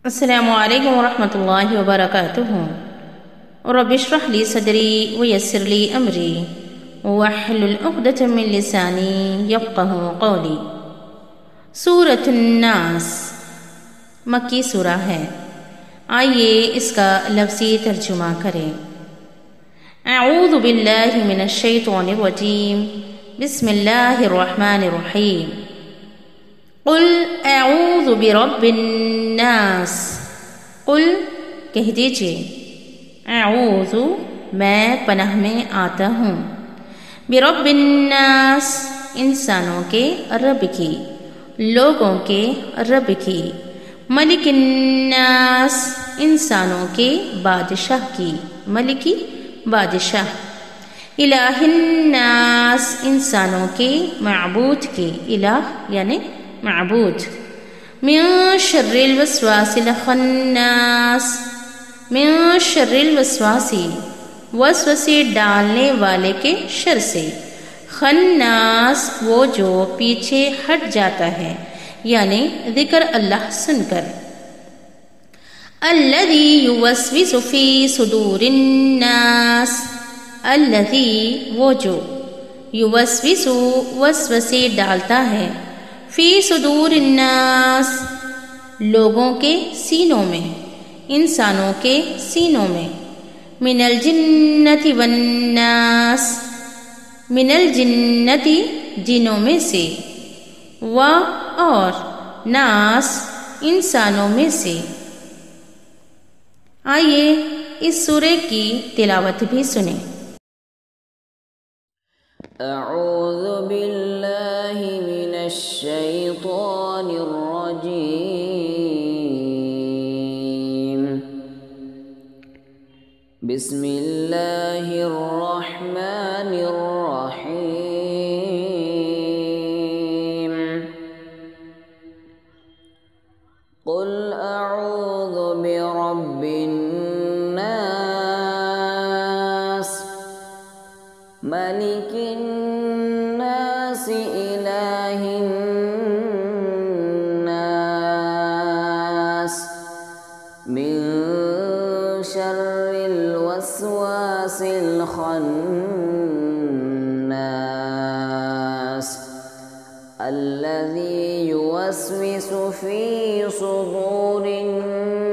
السلام علیکم ورحمۃ اللہ وبرکاتہ۔ رب اشرح لی صدری ویسر لی امری واحلل عقدۃ من لسانی یفقہوا قولی۔ سورۃ الناس مکی سورہ ہے۔ آئیے اس کا لفظی ترجمہ کریں۔ اعوذ باللہ من الشیطان الرجیم، بسم اللہ الرحمن الرحیم۔ قل اعوذ برب الناس، قل کہہ دیجئے، اعوذ میں پناہ میں آتا ہوں، برب الناس انسانوں کے رب کی، لوگوں کے رب کی، ملک الناس انسانوں کے بادشاہ کی، ملکی بادشاہ، الہ الناس انسانوں کے معبود کی، الہ یعنی معبود، من شر الوسواس الخناس، من شر الوسواس وسوسے ڈالنے والے کے شر سے، خناس وہ جو پیچھے ہٹ جاتا ہے یعنی ذکر اللہ سن کر، الذی یوسوس فی صدور الناس، الذی وہ جو، یوسوس وسوسے ڈالتا ہے، فی صدور الناس لوگوں کے سینوں میں، انسانوں کے سینوں میں، من الجنت والناس من الجنت جنوں میں سے، و اور ناس انسانوں میں سے۔ آئیے اس سورے کی تلاوت بھی سنیں۔ اعوذ باللہ من الشیطان الرجیم، بسم اللہ الرحمن الرحیم۔ قل اعوذ برب الناس، ملک الناس، الہ الناس، من شر الوسواس الخناس، الذي يوسوس في صدور الناس